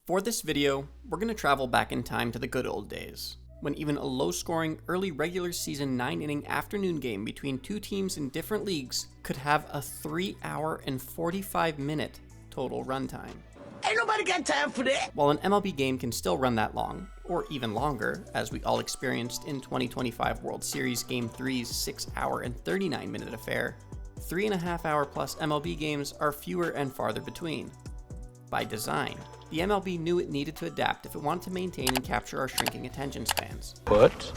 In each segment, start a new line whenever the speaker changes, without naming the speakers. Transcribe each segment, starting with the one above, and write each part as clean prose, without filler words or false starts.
For this video, we're going to travel back in time to the good old days, when even a low-scoring early regular season 9-inning afternoon game between two teams in different leagues could have a 3-hour and 45-minute total runtime.
Ain't nobody got time for that!
While an MLB game can still run that long, or even longer, as we all experienced in 2025 World Series Game 3's 6-hour and 39-minute affair, 3.5-hour plus MLB games are fewer and farther between. By design, the MLB knew it needed to adapt if it wanted to maintain and capture our shrinking attention spans.
Put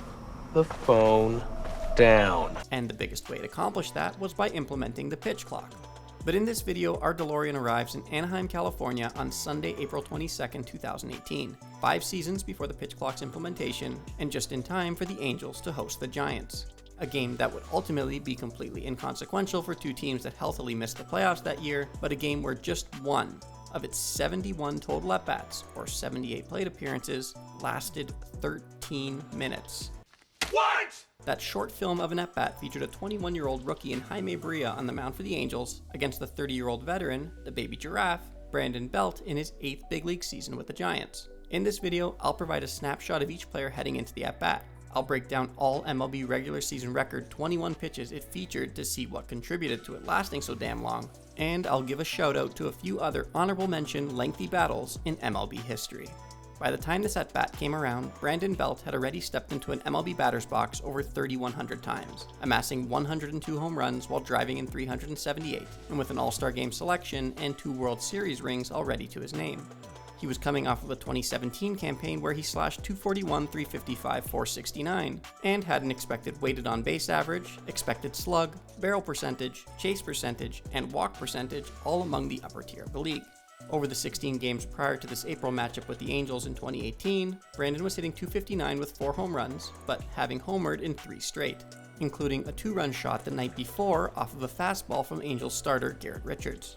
the phone down.
And the biggest way to accomplish that was by implementing the pitch clock. But in this video, our DeLorean arrives in Anaheim, California on Sunday, April 22, 2018, 5 seasons before the pitch clock's implementation, and just in time for the Angels to host the Giants. A game that would ultimately be completely inconsequential for two teams that healthily missed the playoffs that year, but a game where just one of its 71 total at-bats, or 78 plate appearances, lasted 13 minutes.
What?!
That short film of an at-bat featured a 21-year-old rookie in Jaime Barria on the mound for the Angels against the 30-year-old veteran, the baby giraffe, Brandon Belt, in his 8th big league season with the Giants. In this video, I'll provide a snapshot of each player heading into the at-bat. I'll break down all MLB regular season record 21 pitches it featured to see what contributed to it lasting so damn long, and I'll give a shout out to a few other honorable mention lengthy battles in MLB history. By the time this at-bat came around, Brandon Belt had already stepped into an MLB batter's box over 3,100 times, amassing 102 home runs while driving in 378, and with an All-Star Game selection and 2 World Series rings already to his name. He was coming off of a 2017 campaign where he slashed .241, .355, .469, and had an expected weighted on base average, expected slug, barrel percentage, chase percentage, and walk percentage all among the upper tier of the league. Over the 16 games prior to this April matchup with the Angels in 2018, Brandon was hitting .259 with 4 home runs, but having homered in 3 straight, including a 2-run shot the night before off of a fastball from Angels starter Garrett Richards.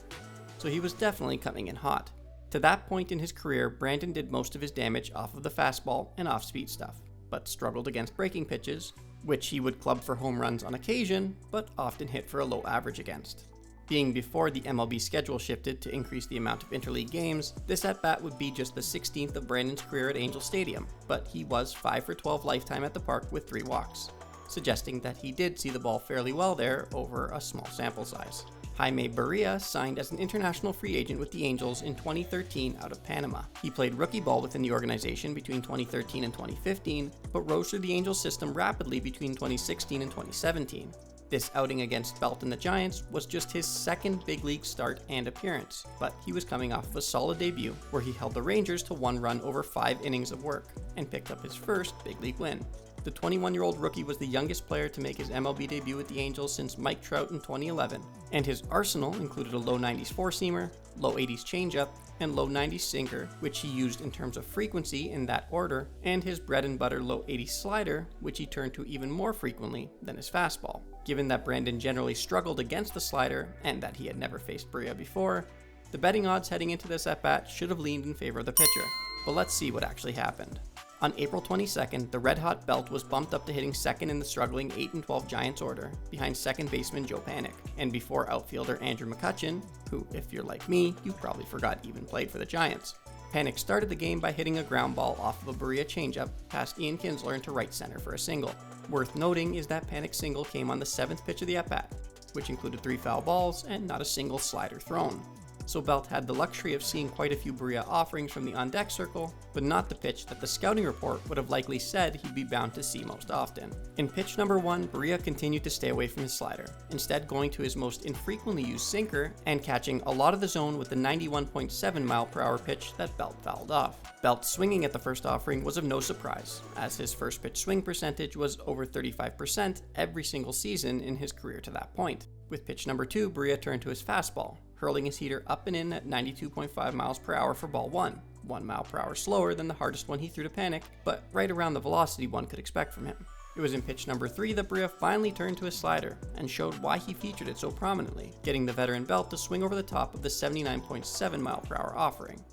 So he was definitely coming in hot. To that point in his career, Brandon did most of his damage off of the fastball and off-speed stuff, but struggled against breaking pitches, which he would club for home runs on occasion, but often hit for a low average against. Being before the MLB schedule shifted to increase the amount of interleague games, this at-bat would be just the 16th of Brandon's career at Angel Stadium, but he was 5 for 12 lifetime at the park with 3 walks, suggesting that he did see the ball fairly well there over a small sample size. Jaime Barria signed as an international free agent with the Angels in 2013 out of Panama. He played rookie ball within the organization between 2013 and 2015, but rose through the Angels system rapidly between 2016 and 2017. This outing against Belt and the Giants was just his 2nd big league start and appearance, but he was coming off of a solid debut where he held the Rangers to 1 run over 5 innings of work and picked up his first big league win. The 21-year-old rookie was the youngest player to make his MLB debut with the Angels since Mike Trout in 2011, and his arsenal included a low 90s 4-seamer, low 80s changeup, and low 90s sinker, which he used in terms of frequency in that order, and his bread and butter low 80s slider, which he turned to even more frequently than his fastball. Given that Brandon generally struggled against the slider, and that he had never faced Barria before, the betting odds heading into this at-bat should have leaned in favor of the pitcher. But let's see what actually happened. On April 22nd, the red-hot Belt was bumped up to hitting 2nd in the struggling 8-12 Giants order, behind second baseman Joe Panik, and before outfielder Andrew McCutchen, who, if you're like me, you probably forgot even played for the Giants. Panik started the game by hitting a ground ball off of a Barria changeup past Ian Kinsler into right center for a single. Worth noting is that Panik's single came on the 7th pitch of the at-bat, which included 3 foul balls and not a single slider thrown. So Belt had the luxury of seeing quite a few Barria offerings from the on-deck circle, but not the pitch that the scouting report would have likely said he'd be bound to see most often. In pitch number 1, Barria continued to stay away from his slider, instead going to his most infrequently used sinker and catching a lot of the zone with the 91.7 mile/hour pitch that Belt fouled off. Belt swinging at the first offering was of no surprise, as his first pitch swing percentage was over 35% every single season in his career to that point. With pitch number 2, Barria turned to his fastball, hurling his heater up and in at 92.5 miles/hour for ball 1, 1 mile/hour slower than the hardest one he threw to Panik, but right around the velocity one could expect from him. It was in pitch number 3 that Barria finally turned to his slider and showed why he featured it so prominently, getting the veteran Belt to swing over the top of the 79.7 mile/hour offering.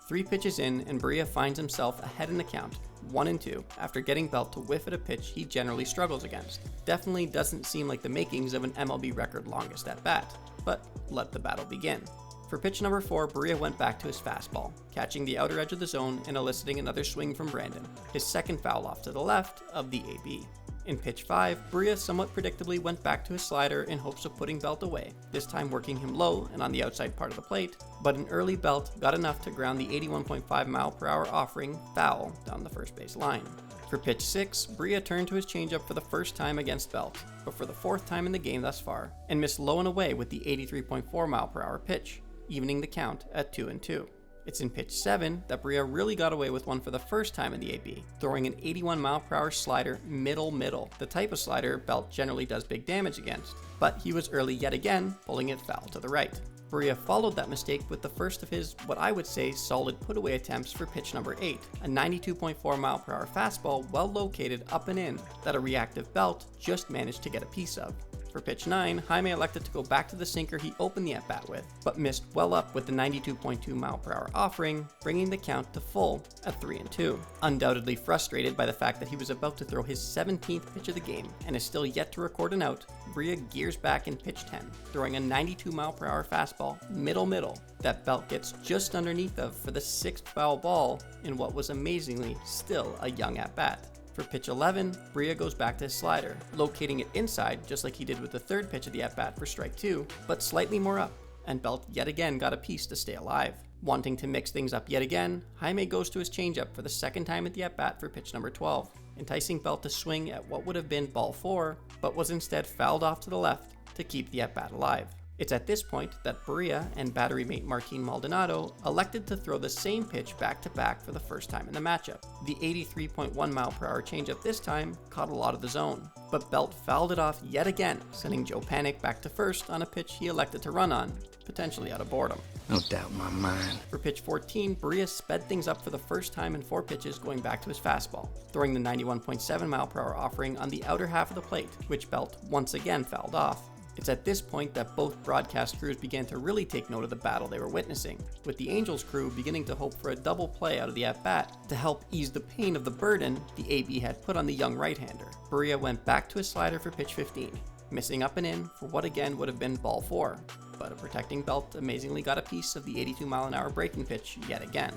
3 pitches in, and Barria finds himself ahead in the count, 1-2, after getting Belt to whiff at a pitch he generally struggles against. Definitely doesn't seem like the makings of an MLB record longest at bat, but let the battle begin. For pitch number 4, Barria went back to his fastball, catching the outer edge of the zone and eliciting another swing from Brandon, his second foul off to the left of the AB. In pitch 5, Barria somewhat predictably went back to his slider in hopes of putting Belt away, this time working him low and on the outside part of the plate, but an early Belt got enough to ground the 81.5 mph offering foul down the first base line. For pitch 6, Barria turned to his changeup for the first time against Belt, but for the 4th time in the game thus far, and missed low and away with the 83.4 mph pitch, evening the count at 2-2. It's in pitch 7 that Barria really got away with one for the first time in the AB, throwing an 81 mph slider middle, the type of slider Belt generally does big damage against, but he was early yet again, pulling it foul to the right. Barria followed that mistake with the first of his, what I would say, solid put-away attempts for pitch number 8, a 92.4 mph fastball well located up and in that a reactive Belt just managed to get a piece of. For pitch 9, Jaime elected to go back to the sinker he opened the at-bat with, but missed well up with the 92.2 mph offering, bringing the count to full at 3-2. Undoubtedly frustrated by the fact that he was about to throw his 17th pitch of the game and is still yet to record an out, Barria gears back in pitch 10, throwing a 92 mph fastball middle that Belt gets just underneath of for the 6th foul ball in what was amazingly still a young at-bat. For pitch 11, Barria goes back to his slider, locating it inside just like he did with the 3rd pitch of the at-bat for strike 2, but slightly more up, and Belt yet again got a piece to stay alive. Wanting to mix things up yet again, Jaime goes to his changeup for the 2nd time at the at-bat for pitch number 12, enticing Belt to swing at what would have been ball 4, but was instead fouled off to the left to keep the at-bat alive. It's at this point that Barria and battery mate Martin Maldonado elected to throw the same pitch back-to-back for the first time in the matchup. The 83.1 mph changeup this time caught a lot of the zone, but Belt fouled it off yet again, sending Joe Panic back to first on a pitch he elected to run on, potentially out of boredom.
No doubt in my mind.
For pitch 14, Barria sped things up for the first time in 4 pitches, going back to his fastball, throwing the 91.7 mph offering on the outer half of the plate, which Belt once again fouled off. It's at this point that both broadcast crews began to really take note of the battle they were witnessing, with the Angels crew beginning to hope for a double play out of the at-bat to help ease the pain of the burden the AB had put on the young right-hander. Barria went back to his slider for pitch 15, missing up and in for what again would have been ball 4, but a protecting Belt amazingly got a piece of the 82 mph breaking pitch yet again.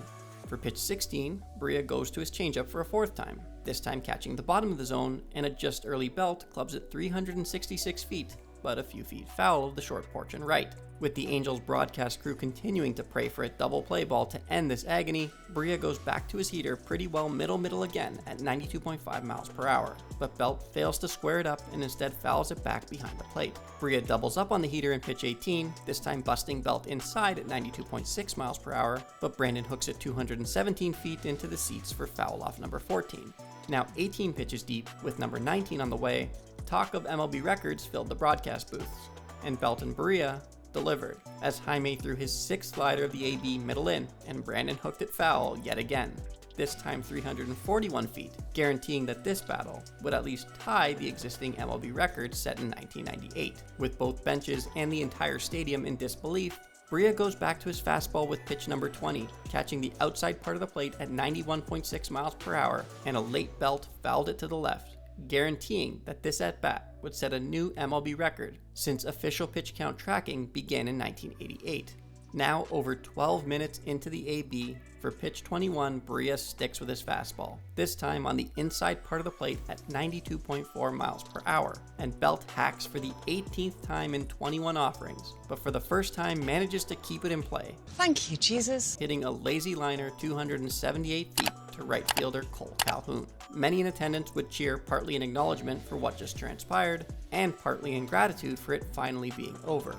For pitch 16, Barria goes to his changeup for a 4th time, this time catching the bottom of the zone, and a just early Belt clubs it 366 feet, but a few feet foul of the short porch and right. With the Angels broadcast crew continuing to pray for a double play ball to end this agony, Barria goes back to his heater pretty well middle again at 92.5 mph, but Belt fails to square it up and instead fouls it back behind the plate. Barria doubles up on the heater in pitch 18, this time busting Belt inside at 92.6 mph, but Brandon hooks it 217 feet into the seats for foul off number 14. Now 18 pitches deep, with number 19 on the way, talk of MLB records filled the broadcast booths, and Belt and Barria delivered, as Jaime threw his 6th slider of the AB middle in, and Brandon hooked it foul yet again, this time 341 feet, guaranteeing that this battle would at least tie the existing MLB record set in 1998. With both benches and the entire stadium in disbelief, Barria goes back to his fastball with pitch number 20, catching the outside part of the plate at 91.6 mph, and a late Belt fouled it to the left, guaranteeing that this at-bat would set a new MLB record since official pitch count tracking began in 1988. Now over 12 minutes into the AB, for pitch 21, Barria sticks with his fastball, this time on the inside part of the plate at 92.4 mph, and Belt hacks for the 18th time in 21 offerings, but for the first time manages to keep it in play.
Thank you, Jesus.
Hitting a lazy liner 278 feet to right fielder Cole Calhoun. Many in attendance would cheer, partly in acknowledgement for what just transpired, and partly in gratitude for it finally being over.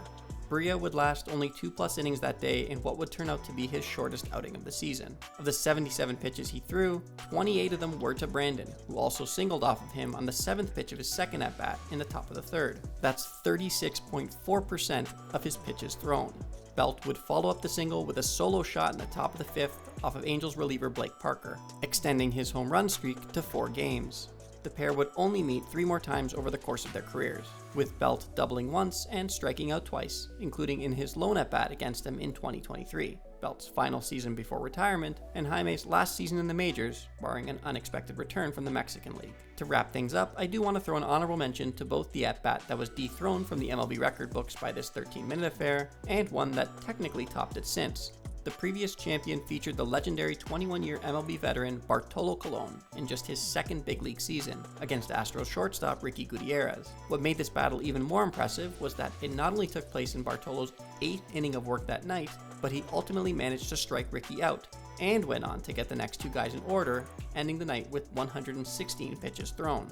Barria would last only 2+ innings that day in what would turn out to be his shortest outing of the season. Of the 77 pitches he threw, 28 of them were to Brandon, who also singled off of him on the 7th pitch of his second at-bat in the top of the 3rd. That's 36.4% of his pitches thrown. Belt would follow up the single with a solo shot in the top of the 5th off of Angels reliever Blake Parker, extending his home run streak to 4 games. The pair would only meet 3 more times over the course of their careers, with Belt doubling once and striking out twice, including in his lone at-bat against him in 2023. Belt's final season before retirement, and Jaime's last season in the majors, barring an unexpected return from the Mexican League. To wrap things up, I do want to throw an honorable mention to both the at-bat that was dethroned from the MLB record books by this 13-minute affair, and one that technically topped it since. The previous champion featured the legendary 21-year MLB veteran Bartolo Colon in just his second big league season against Astros shortstop Ricky Gutierrez. What made this battle even more impressive was that it not only took place in Bartolo's 8th inning of work that night, but he ultimately managed to strike Ricky out and went on to get the next two guys in order, ending the night with 116 pitches thrown.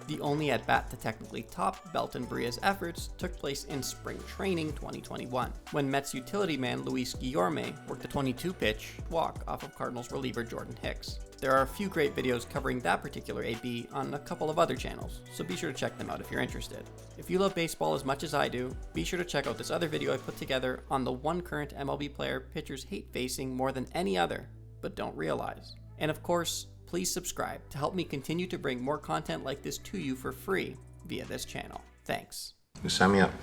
The only at-bat to technically top Belt and Barria's efforts took place in spring training 2021, when Mets utility man Luis Guillorme worked a 22-pitch walk off of Cardinals reliever Jordan Hicks. There are a few great videos covering that particular AB on a couple of other channels, so be sure to check them out if you're interested. If you love baseball as much as I do, be sure to check out this other video I put together on the one current MLB player pitchers hate facing more than any other, but don't realize. And of course, please subscribe to help me continue to bring more content like this to you for free via this channel. Thanks.
Sign me up.